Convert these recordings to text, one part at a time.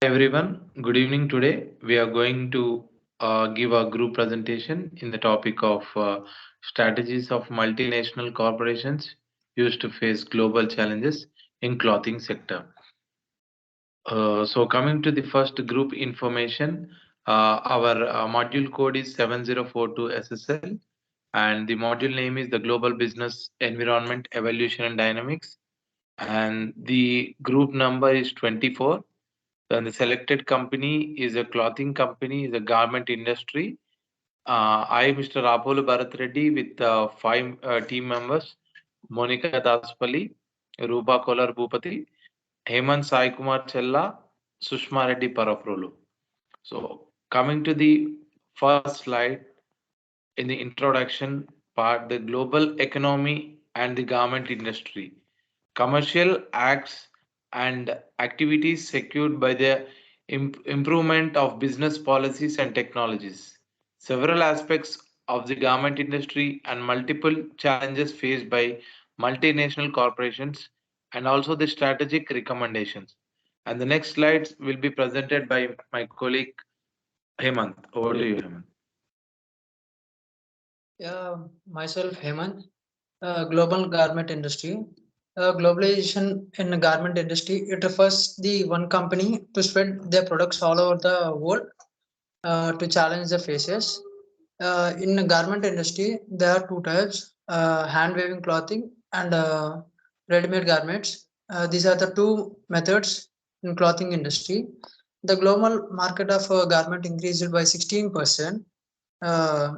everyone, good evening. Today we are going to give a group presentation in the topic of strategies of multinational corporations used to face global challenges in clothing sector. So coming to the first group information, our module code is 7042 SSL and the module name is the Global Business Environment Evolution and Dynamics, and the group number is 24. Then the selected company is a clothing company, is a garment industry. I, Mr. Rapolu Bharat Reddy, with five team members: Monica Daspalli, Rupa Kolar Bhupati, Hemant Sai Kumar Chella, Sushma Reddy Paraprolu. So, coming to the first slide in the introduction part, the global economy and the garment industry. Commercial acts and activities secured by the improvement of business policies and technologies. Several aspects of the garment industry and multiple challenges faced by multinational corporations and also the strategic recommendations. And the next slides will be presented by my colleague Hemant. Over to you, Hemant. Yeah, myself Hemant, global garment industry. Globalization in the garment industry, it refers the one company to spread their products all over the world to challenge the faces. In the garment industry, there are two types: hand weaving clothing and ready-made garments. These are the two methods in clothing industry. The global market of garment increased by 16%. Uh,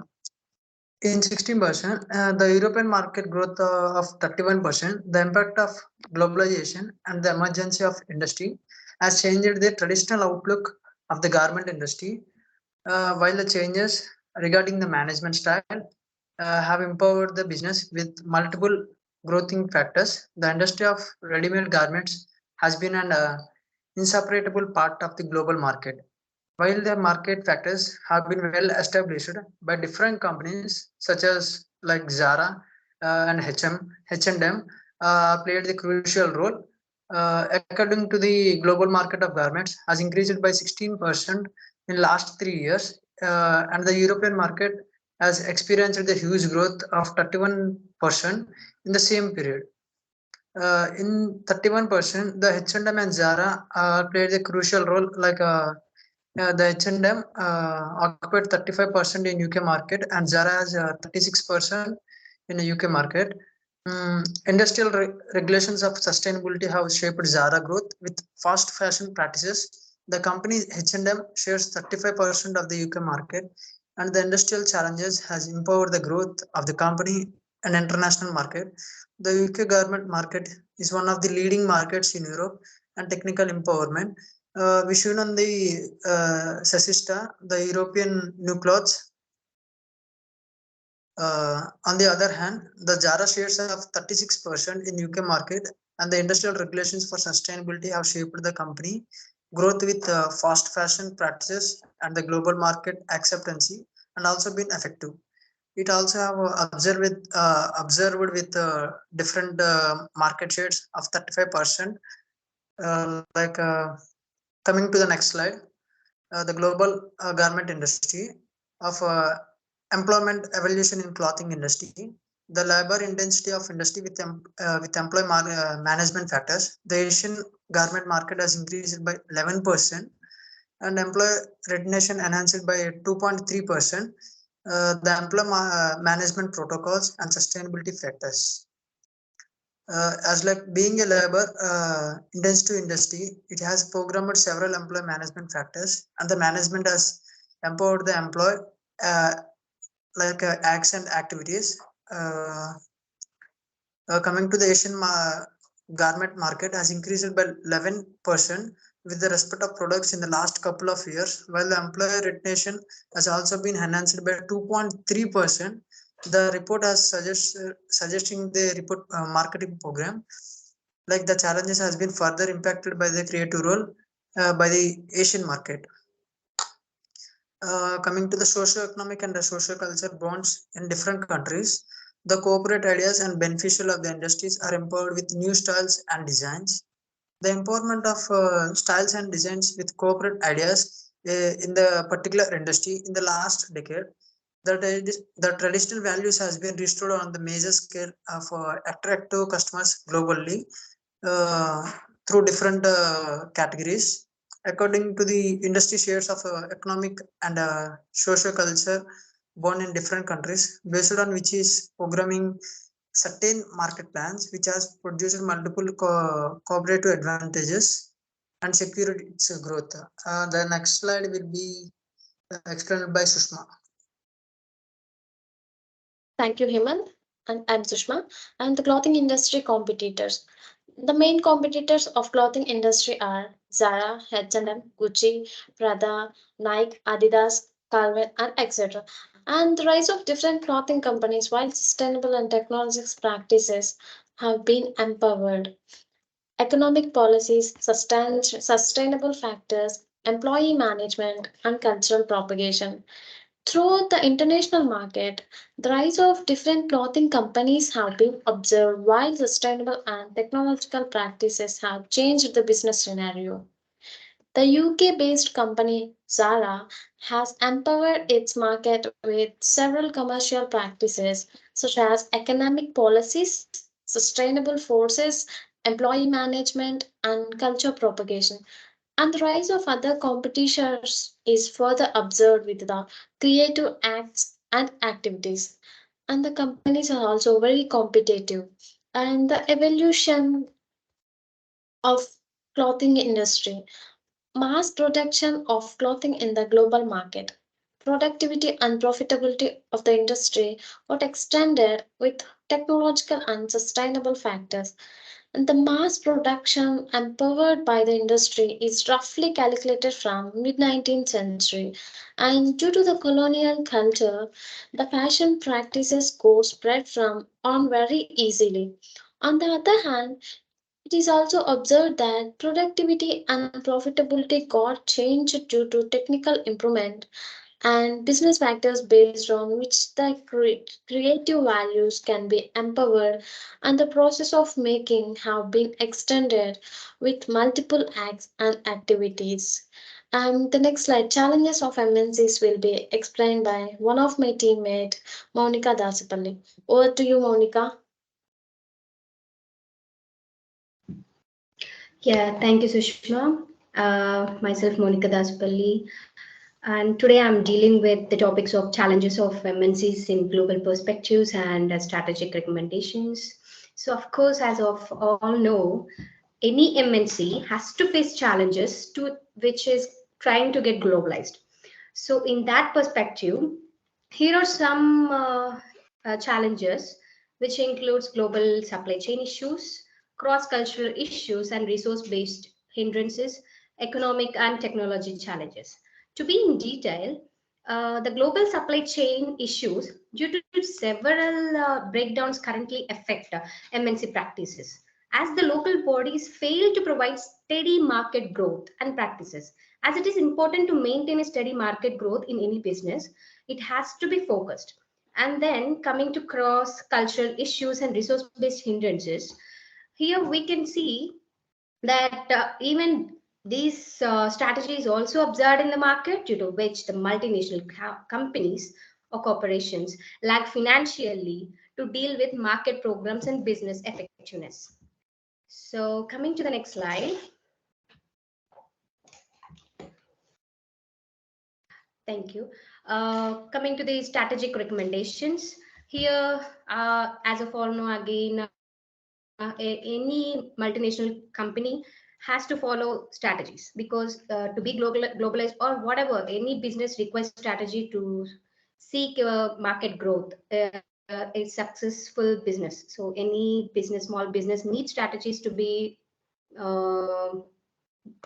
in 16%, the European market growth of 31%, the impact of globalization and the emergency of industry has changed the traditional outlook of the garment industry, while the changes regarding the management style have empowered the business with multiple growing factors. The industry of ready-made garments has been an inseparable part of the global market. While the market factors have been well established by different companies such as like Zara and H&M played the crucial role. According to the global market of garments has increased by 16% in last 3 years, and the European market has experienced the huge growth of 31% in the same period. In 31%, the H&M and Zara played a crucial role. The H&M occupied 35% in UK market, and Zara has 36% in the UK market. Industrial regulations of sustainability have shaped Zara growth with fast fashion practices. The company H&M shares 35% of the UK market, and the industrial challenges has empowered the growth of the company and international market. The UK garment market is one of the leading markets in Europe and technical empowerment. We shown on the Sesista, the European new clothes. On the other hand, the Zara shares of 36% in UK market, and the industrial regulations for sustainability have shaped the company growth with fast fashion practices and the global market acceptance, and also been effective. It also have observed with different market shares of 35%. Coming to the next slide, the global garment industry of employment evolution in clothing industry. The labor intensity of industry with management factors. The Asian garment market has increased by 11%, and employee retention enhanced by 2.3%. The management protocols and sustainability factors. As like being a labor intensive industry, it has programmed several employee management factors, and the management has empowered the employee uh, acts and activities. Uh, Coming to the Asian garment market has increased by 11% with the respect of products in the last couple of years, while the employer retention has also been enhanced by 2.3%. The report has suggesting the report marketing program. Like the challenges has been further impacted by the creative role by the Asian market. Coming to the socio-economic and the socio-culture bonds in different countries, the corporate ideas and beneficial of the industries are empowered with new styles and designs. The empowerment of styles and designs with corporate ideas in the particular industry in the last decade. The traditional values has been restored on the major scale for attractive customers globally uh, through different categories according to the industry shares of economic and social culture born in different countries based on which is programming certain market plans which has produced multiple cooperative advantages and secured its growth. The next slide will be explained by Sushma. Thank you, Hemant. And I'm Sushma. And the clothing industry competitors. The main competitors of clothing industry are Zara, H&M, Gucci, Prada, Nike, Adidas, Calvin, and etc. And the rise of different clothing companies while sustainable and technological practices have been empowered. Economic policies, sustainable factors, employee management, and cultural propagation. Throughout the international market, the rise of different clothing companies have been observed while sustainable and technological practices have changed the business scenario. The UK based company Zara has empowered its market with several commercial practices such as economic policies, sustainable forces, employee management, and culture propagation. And the rise of other competitors is further observed with the creative acts and activities. And the companies are also very competitive. And the evolution of clothing industry, mass production of clothing in the global market. Productivity and profitability of the industry got extended with technological and sustainable factors, and the mass production empowered by the industry is roughly calculated from mid 19th century. And due to the colonial culture, the fashion practices go spread from on very easily. On the other hand, it is also observed that productivity and profitability got changed due to technical improvement and business factors based on which the creative values can be empowered and the process of making have been extended with multiple acts and activities. And the next slide, challenges of MNCs will be explained by one of my teammate, Monica Dasapalli. Over to you, Monica. Yeah, thank you, Sushma. Myself, Monica Daspalli, and today I'm dealing with the topics of challenges of MNCs in global perspectives and strategic recommendations. So, of course, as of all know, any MNC has to face challenges to which is trying to get globalized. So, in that perspective, here are some challenges, which includes global supply chain issues, cross-cultural issues, and resource-based hindrances, economic and technology challenges. To be in detail, the global supply chain issues due to several breakdowns currently affect MNC practices, as the local bodies fail to provide steady market growth and practices. As it is important to maintain a steady market growth in any business, it has to be focused. And then coming to cross cultural issues and resource based hindrances, here we can see that even these strategies also observed in the market, due to which the multinational companies or corporations lag financially to deal with market programs and business effectiveness. So coming to the next slide. Thank you. Coming to the strategic recommendations, here, as of all know, again, any multinational company has to follow strategies, because to be globalized or whatever, any business requires strategy to seek market growth. A successful business. So any business, small business, needs strategies to be uh,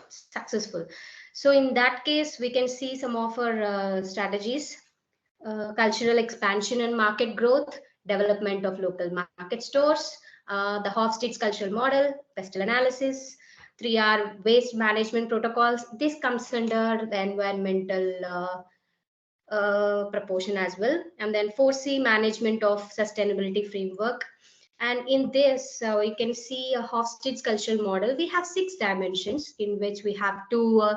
successful. So in that case, we can see some of our strategies: cultural expansion and market growth, development of local market stores, the Hofstede's cultural model, pestle analysis, 3R waste management protocols. This comes under the environmental proportion as well. And then 4C management of sustainability framework. And in this, you can see a Hofstede's cultural model. We have 6 dimensions in which we have to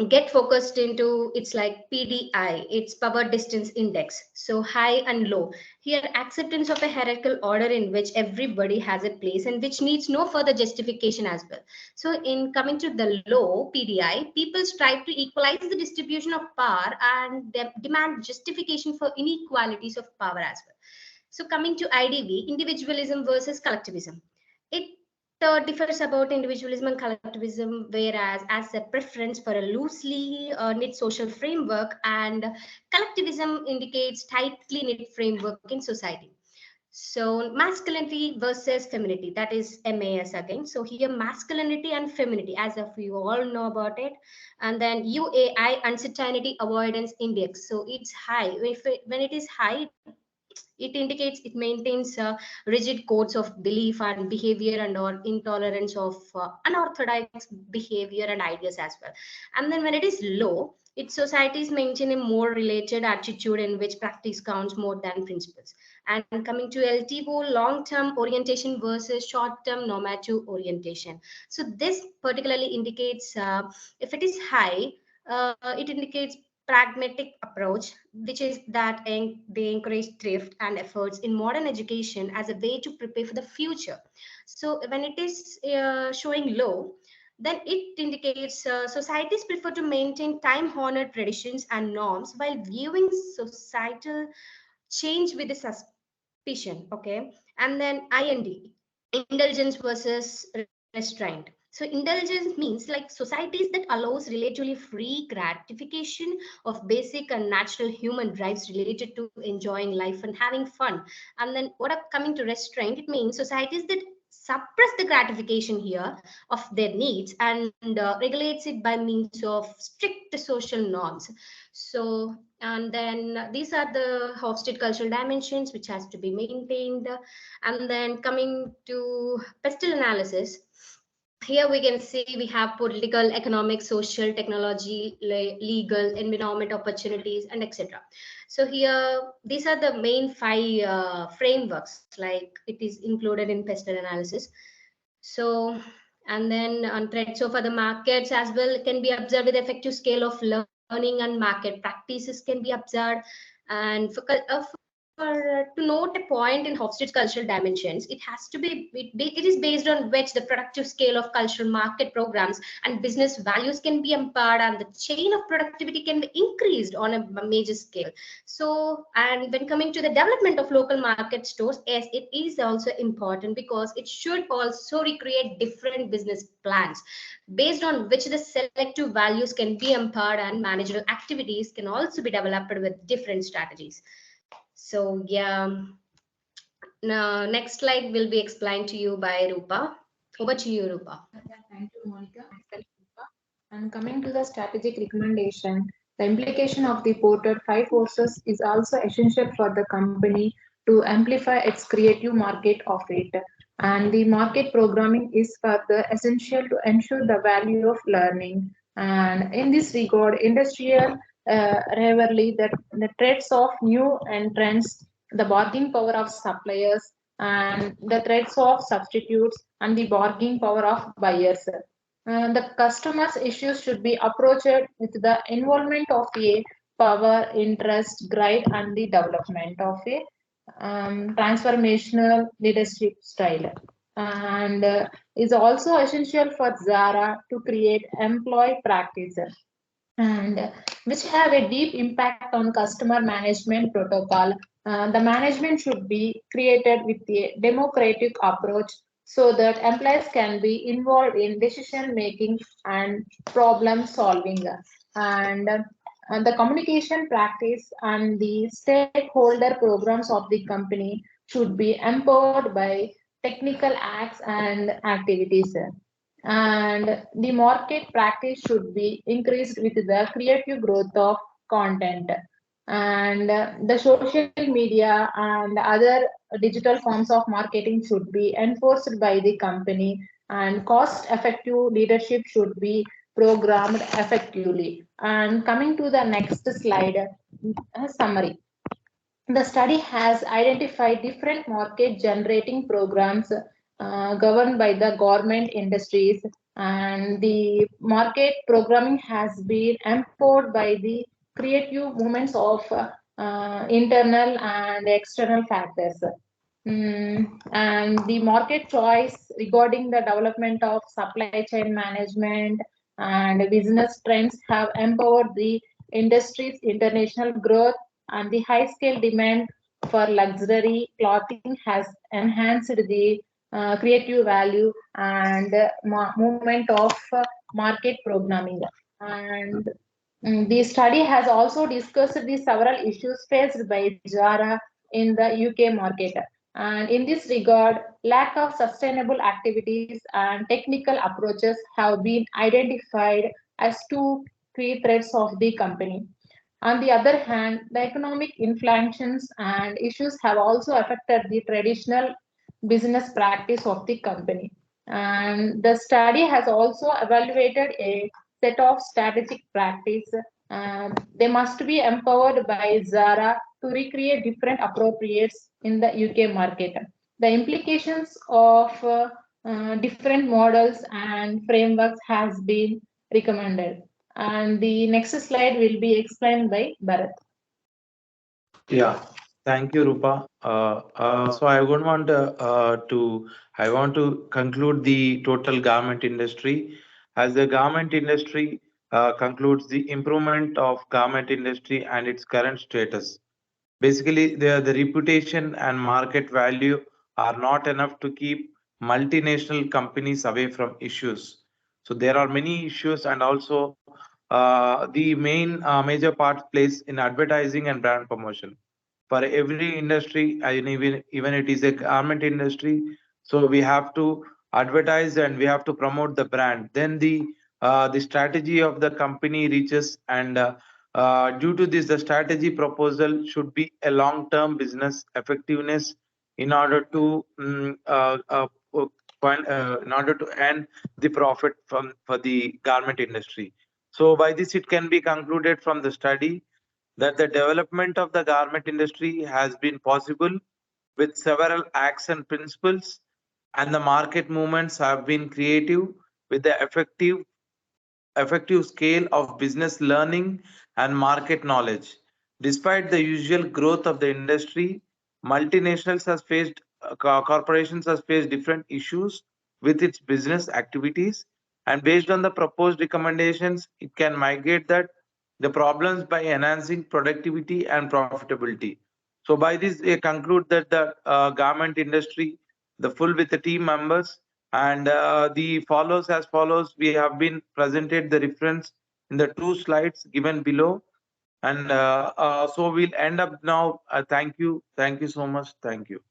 get focused into. It's like PDI, it's power distance index. So high and low. Here, acceptance of a hierarchical order in which everybody has a place and which needs no further justification as well. So in coming to the low PDI, people strive to equalize the distribution of power and they demand justification for inequalities of power as well. So coming to IDV, individualism versus collectivism. It differs about individualism and collectivism, whereas as a preference for a loosely knit social framework, and collectivism indicates tightly knit framework in society. So masculinity versus femininity, that is MAS again. So here masculinity and femininity, as if you all know about it. And then UAI, uncertainty avoidance index. So it's high. When it is high, it indicates it maintains rigid codes of belief and behavior and or intolerance of unorthodox behavior and ideas as well. And then when it is low, its societies maintain a more related attitude in which practice counts more than principles. And coming to LTO, long-term orientation versus short-term normative orientation. So this particularly indicates if it is high, it indicates pragmatic approach, which is that they encourage thrift and efforts in modern education as a way to prepare for the future. So when it is showing low, then it indicates societies prefer to maintain time-honored traditions and norms while viewing societal change with a suspicion. Okay, and then IND, indulgence versus restraint. So indulgence means like societies that allows relatively free gratification of basic and natural human drives related to enjoying life and having fun. And then what are coming to restraint, it means societies that suppress the gratification here of their needs and regulates it by means of strict social norms. So and then these are the Hofstede cultural dimensions which has to be maintained. And then coming to pestle analysis, here we can see we have political, economic, social, technology, legal, environment, opportunities, and etc. So here these are the main 5 frameworks, like it is included in pestle analysis. So and then on threats of other markets as well can be observed with effective scale of learning and market practices can be observed. And for to note a point in Hofstede's cultural dimensions, it has to be it is based on which the productive scale of cultural market programs and business values can be empowered and the chain of productivity can be increased on a major scale. So and when coming to the development of local market stores, yes, it is also important because it should also recreate different business plans based on which the selective values can be empowered and managerial activities can also be developed with different strategies. So yeah, now next slide will be explained to you by Rupa. Over to you, Rupa. Yeah, thank you, Monica. And coming to the strategic recommendation, the implication of the ported 5 forces is also essential for the company to amplify its creative market of it. And the market programming is further essential to ensure the value of learning. And in this regard, industrial rivalry, the threats of new entrants, the bargaining power of suppliers, and the threats of substitutes, and the bargaining power of buyers. The customer's issues should be approached with the involvement of a power, interest, guide, and the development of a transformational leadership style. And is also essential for Zara to create employee practices and which have a deep impact on customer management protocol. The management should be created with a democratic approach so that employees can be involved in decision making and problem solving. And the communication practice and the stakeholder programs of the company should be empowered by technical acts and activities. And the market practice should be increased with the creative growth of content. And the social media and other digital forms of marketing should be enforced by the company, and cost effective leadership should be programmed effectively. And coming to the next slide, summary. The study has identified different market generating programs governed by the government industries, and the market programming has been empowered by the creative movements of internal and external factors. And the market choice regarding the development of supply chain management and business trends have empowered the industry's international growth, and the high scale demand for luxury clothing has enhanced the creative value and movement of market programming. And the study has also discussed the several issues faced by Zara in the UK market. And in this regard, lack of sustainable activities and technical approaches have been identified as two key threats of the company. On the other hand, the economic inflations and issues have also affected the traditional business practice of the company. And the study has also evaluated a set of strategic practice. They must be empowered by Zara to recreate different appropriates in the UK market. The implications of different models and frameworks has been recommended. And the next slide will be explained by Bharat. Yeah, thank you, Rupa. So I would want I want to conclude the total garment industry. As the garment industry concludes the improvement of garment industry and its current status. Basically, the reputation and market value are not enough to keep multinational companies away from issues. So there are many issues, and also the main major part plays in advertising and brand promotion for every industry, and even it is a garment industry. So we have to advertise and we have to promote the brand. Then the strategy of the company reaches, and due to this, the strategy proposal should be a long-term business effectiveness in order to in order to earn the profit from for the garment industry. So by this, it can be concluded from the study that the development of the garment industry has been possible with several acts and principles, and the market movements have been creative with the effective scale of business learning and market knowledge. Despite the usual growth of the industry, multinationals has faced corporations has faced different issues with its business activities, and based on the proposed recommendations, it can migrate that the problems by enhancing productivity and profitability. So by this, they conclude that the garment industry, the full with the team members, and the follows as follows. We have been presented the reference in the two slides given below, and so we'll end up now. Thank you so much. Thank you.